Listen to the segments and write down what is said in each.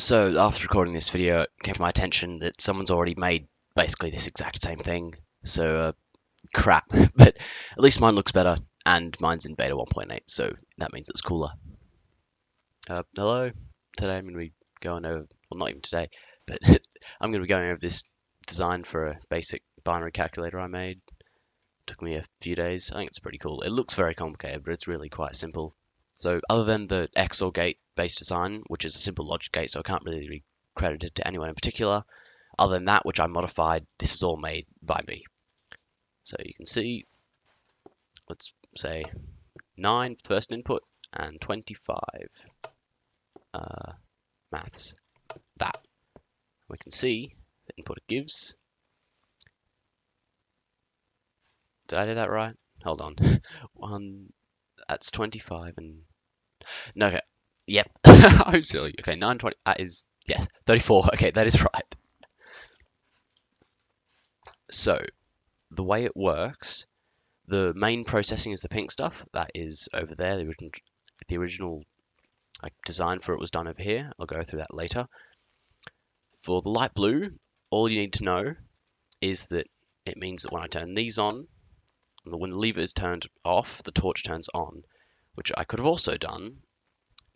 So after recording this video, it came to my attention that someone's already made basically this exact same thing. So crap, but at least mine looks better, and mine's in beta 1.8, so that means it's cooler. Hello. Today I'm going to be going over, well, not even today, but I'm going to be going over this design for a basic binary calculator I made. Took me a few days. I think it's pretty cool. It looks very complicated, but it's really quite simple. So other than the XOR gate based design, which is a simple logic gate, so I can't really be credited to anyone in particular, other than that, which I modified, this is all made by me. So you can see, let's say 9 first input and 25 maths. That. We can see the input it gives. Did I do that right? Hold on. That's 25 and... No, okay. Yep. I'm silly. Okay, 920. That is, yes, 34. Okay, that is right. So, the way it works, the main processing is the pink stuff. That is over there. The original design for it was done over here. I'll go through that later. For the light blue, all you need to know is that it means that when I turn these on, when the lever is turned off, the torch turns on, which I could have also done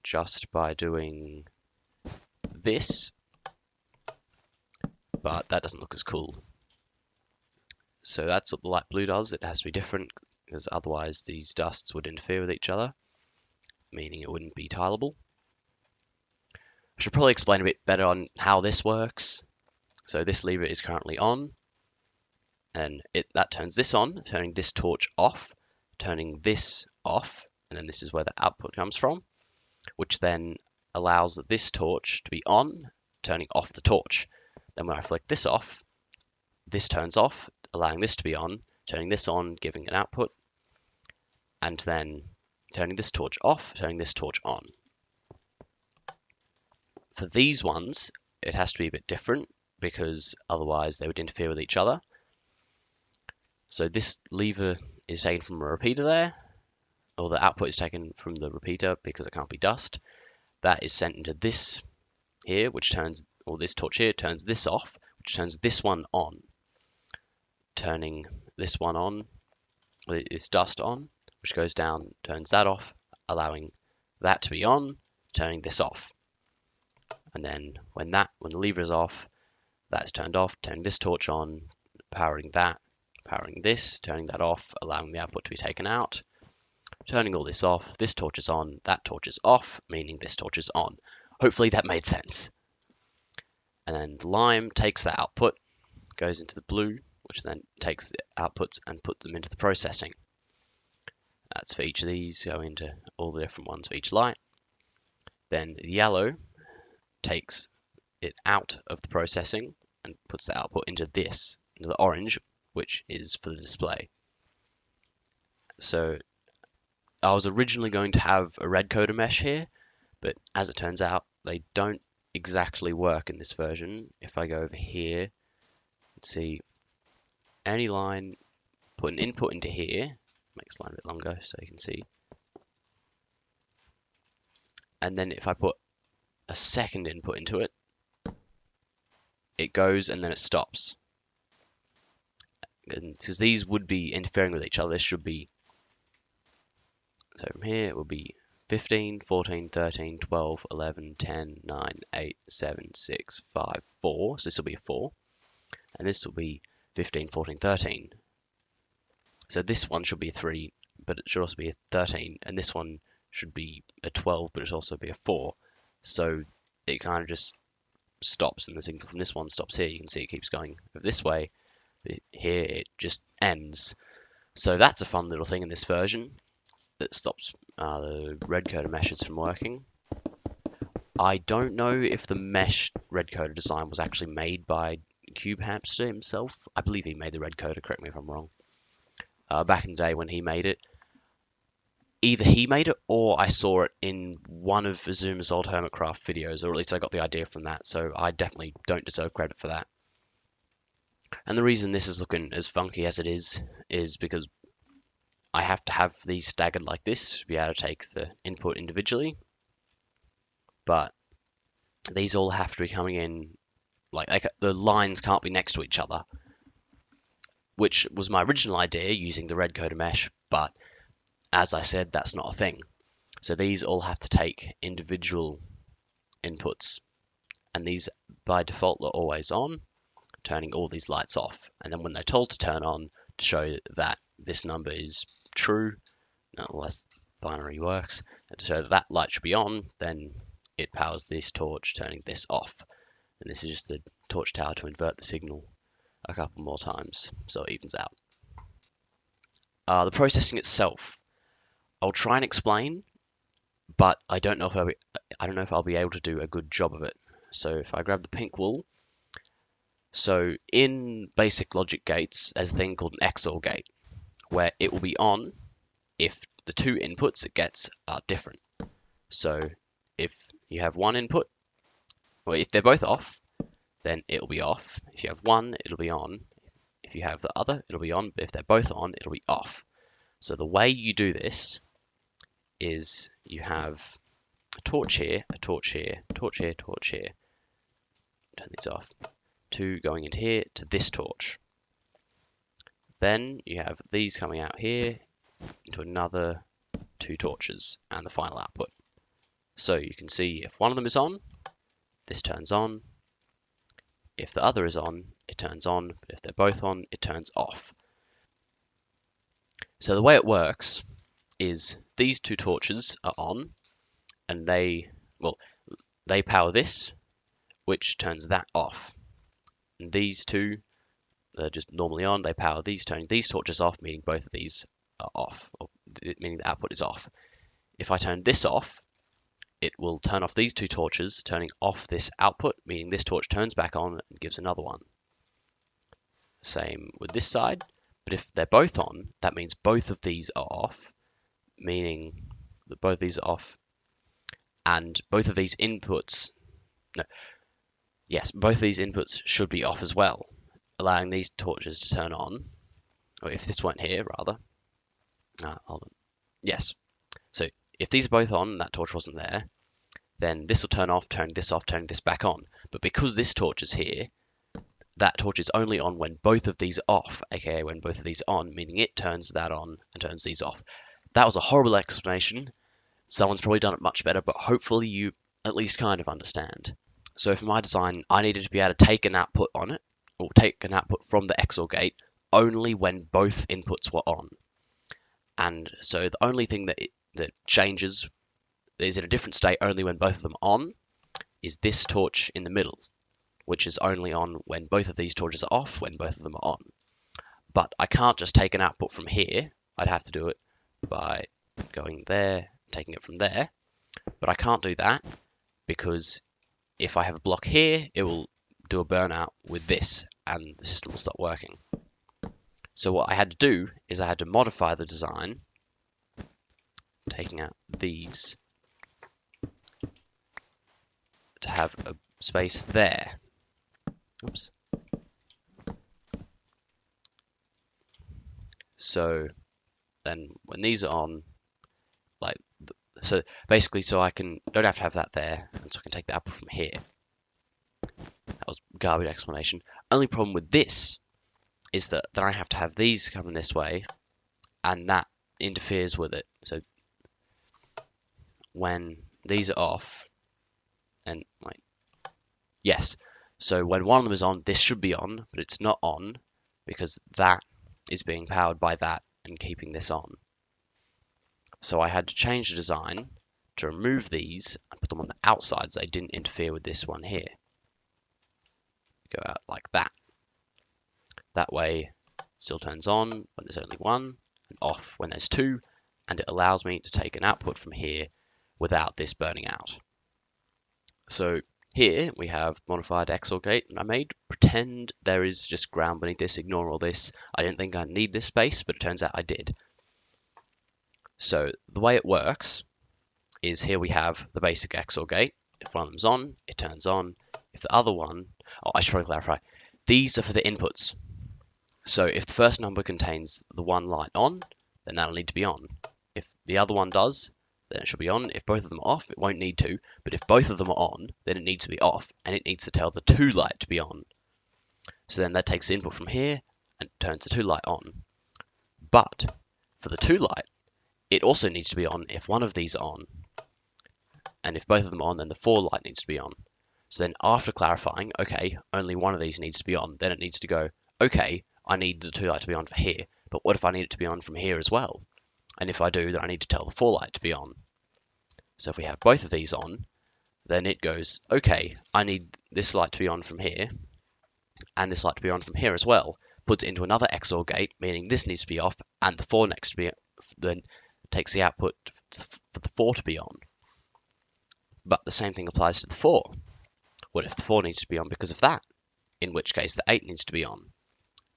just by doing this, but that doesn't look as cool. So that's what the light blue does. It has to be different because otherwise these dusts would interfere with each other, meaning it wouldn't be tileable. I should probably explain a bit better on how this works. So this lever is currently on, and that turns this on, turning this torch off, turning this off, and then this is where the output comes from, which then allows this torch to be on, turning off the torch. Then when I flick this off, this turns off, allowing this to be on, turning this on, giving an output, and then turning this torch off, turning this torch on. For these ones, it has to be a bit different because otherwise they would interfere with each other. So this lever is taken from a repeater there, or the output is taken from the repeater because it can't be dust. That is sent into this here, which turns, or this torch here turns this off, which turns this one on, turning this one on, this dust on, which goes down, turns that off, allowing that to be on, turning this off. And then when the lever is off, that's turned off, turning this torch on, powering that, powering this, turning that off, allowing the output to be taken out, turning all this off, this torch is on, that torch is off, meaning this torch is on. Hopefully that made sense. And then the lime takes the output, goes into the blue, which then takes the outputs and puts them into the processing. That's for each of these, go into all the different ones for each light. Then the yellow takes it out of the processing and puts the output into this, into the orange, which is for the display. So I was originally going to have a red coder mesh here, but as it turns out, they don't exactly work in this version. If I go over here, let's see, any line, put an input into here, makes the line a bit longer so you can see. And then if I put a second input into it, it goes and then it stops. Because these would be interfering with each other, this should be, so from here it will be 15, 14, 13, 12, 11, 10, 9, 8, 7, 6, 5, 4. So this will be a 4. And this will be 15, 14, 13. So this one should be a 3, but it should also be a 13. And this one should be a 12, but it should also be a 4. So it kind of just stops, and the signal from this one stops here. You can see it keeps going this way. But here it just ends. So that's a fun little thing in this version that stops the red coder meshes from working. I don't know if the mesh red coder design was actually made by Cube Hamster himself. I believe he made the red coder, correct me if I'm wrong. Back in the day when he made it, either he made it or I saw it in one of Azuma's old Hermitcraft videos, or at least I got the idea from that, so I definitely don't deserve credit for that. And the reason this is looking as funky as it is because I have to have these staggered like this to be able to take the input individually. But these all have to be coming in, like the lines can't be next to each other, which was my original idea using the red coder mesh, but as I said, that's not a thing. So these all have to take individual inputs, and these by default are always on, turning all these lights off. And then when they're told to turn on, to show that this number is true, unless binary works, and to show that that light should be on, then it powers this torch, turning this off. And this is just the torch tower to invert the signal a couple more times, so it evens out. The processing itself, I'll try and explain, but I don't know if I'll be able to do a good job of it. So if I grab the pink wool, so in basic logic gates, there's a thing called an XOR gate, where it will be on if the two inputs it gets are different. So if you have one input, well, if they're both off, then it'll be off. If you have one, it'll be on. If you have the other, it'll be on. But if they're both on, it'll be off. So the way you do this is you have a torch here, a torch here, torch here, torch here. Turn these off. Two going into here to this torch. Then you have these coming out here into another two torches and the final output. So you can see if one of them is on, this turns on. If the other is on, it turns on. But if they're both on, it turns off. So the way it works is these two torches are on, and they power this, which turns that off. And these two, they're just normally on, they power these, turning these torches off, meaning both of these are off, or meaning the output is off. If I turn this off, it will turn off these two torches, turning off this output, meaning this torch turns back on and gives another one. Same with this side, but if they're both on, that means both of these are off, meaning that both of these are off, and both of these inputs, both of these inputs should be off as well, allowing these torches to turn on. Or if this weren't here, rather. Hold on. Yes. So if these are both on and that torch wasn't there, then this will turn off, turning this off, turning this back on. But because this torch is here, that torch is only on when both of these are off, aka when both of these are on, meaning it turns that on and turns these off. That was a horrible explanation. Someone's probably done it much better, but hopefully you at least kind of understand. So for my design, I needed to be able to take an output on it, or take an output from the XOR gate, only when both inputs were on. And so the only thing that changes, is in a different state only when both of them are on, is this torch in the middle, which is only on when both of these torches are off, when both of them are on. But I can't just take an output from here. I'd have to do it by going there, taking it from there. But I can't do that because if I have a block here, it will do a burnout with this and the system will stop working. So what I had to do is I had to modify the design, taking out these, to have a space there. Oops. So then when these are on, so basically so I don't have to have that there, and so I can take the output from here. That was garbage explanation. Only problem with this is that then I have to have these coming this way, and that interferes with it. So when these are off, and yes, so when one of them is on, this should be on, but it's not on because that is being powered by that and keeping this on. So I had to change the design to remove these and put them on the outside so they didn't interfere with this one here. Go out like that. That way it still turns on when there's only one and off when there's two, and it allows me to take an output from here without this burning out. So here we have modified XOR gate, and I made pretend there is just ground beneath this, ignore all this. I didn't think I'd need this space, but it turns out I did. So the way it works is here we have the basic XOR gate. If one of them's on, it turns on. If the other one, I should probably clarify, these are for the inputs. So if the first number contains the one light on, then that'll need to be on. If the other one does, then it should be on. If both of them are off, it won't need to. But if both of them are on, then it needs to be off, and it needs to tell the 2 light to be on. So then that takes the input from here and turns the 2 light on. But for the 2 light, it also needs to be on if one of these are on. And if both of them are on, then the 4 light needs to be on. So then after clarifying, okay, only one of these needs to be on, then it needs to go, okay, I need the 2 light to be on for here, but what if I need it to be on from here as well? And if I do, then I need to tell the 4 light to be on. So if we have both of these on, then it goes, okay, I need this light to be on from here, and this light to be on from here as well. Puts it into another XOR gate, meaning this needs to be off, and the 4 next to be, then takes the output for the 4 to be on. But the same thing applies to the 4. What if the 4 needs to be on because of that? In which case the 8 needs to be on.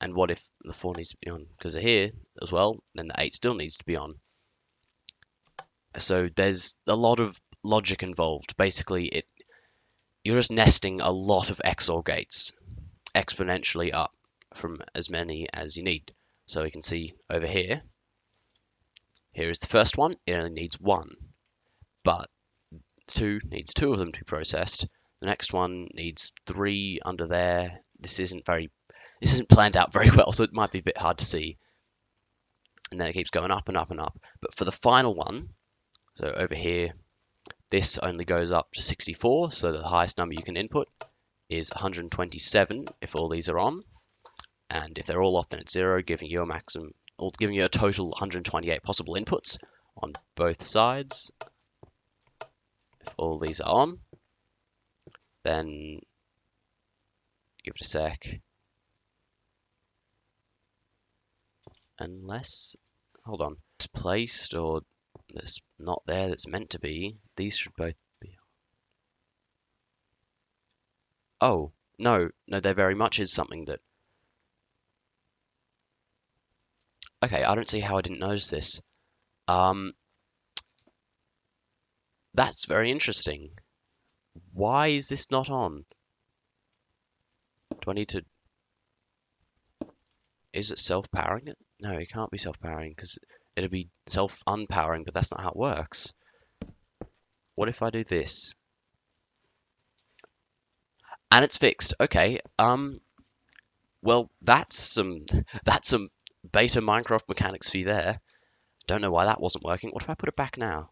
And what if the 4 needs to be on because of here as well? Then the 8 still needs to be on. So there's a lot of logic involved. Basically, you're just nesting a lot of XOR gates exponentially up from as many as you need. So we can see over here, here is the first one. It only needs 1. But 2 needs 2 of them to be processed. The next one needs 3 under there. This isn't planned out very well, so it might be a bit hard to see. And then it keeps going up and up and up. But for the final one, so over here, this only goes up to 64, so the highest number you can input is 127 if all these are on. And if they're all off, then it's 0, giving you a maximum, or giving you a total 128 possible inputs on both sides. If all these are on, then give it a sec. Unless, hold on, it's placed or it's not there that's meant to be. These should both be. Oh, no, there very much is something that. Okay, I don't see how I didn't notice this. That's very interesting. Why is this not on? Do I need to... Is it self-powering it? No, it can't be self-powering because it'll be self-unpowering, but that's not how it works. What if I do this? And it's fixed. Okay. Well, that's some beta Minecraft mechanics for you there. Don't know why that wasn't working. What if I put it back now?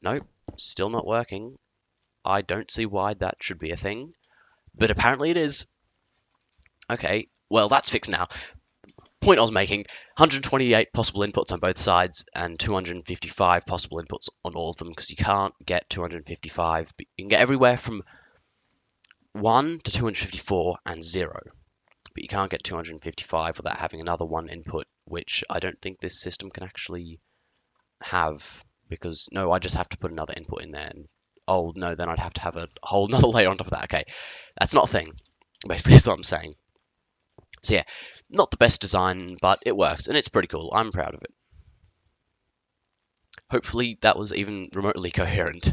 Nope, still not working. I don't see why that should be a thing, but apparently it is. Okay, well, that's fixed now. Point I was making, 128 possible inputs on both sides and 255 possible inputs on all of them, because you can't get 255. But you can get everywhere from 1 to 254 and 0. But you can't get 255 without having another 1 input, which I don't think this system can actually have, because, no, I just have to put another input in there. And, oh, no, then I'd have to have a whole nother layer on top of that. Okay, that's not a thing, basically, is what I'm saying. So yeah, not the best design, but it works, and it's pretty cool. I'm proud of it. Hopefully that was even remotely coherent.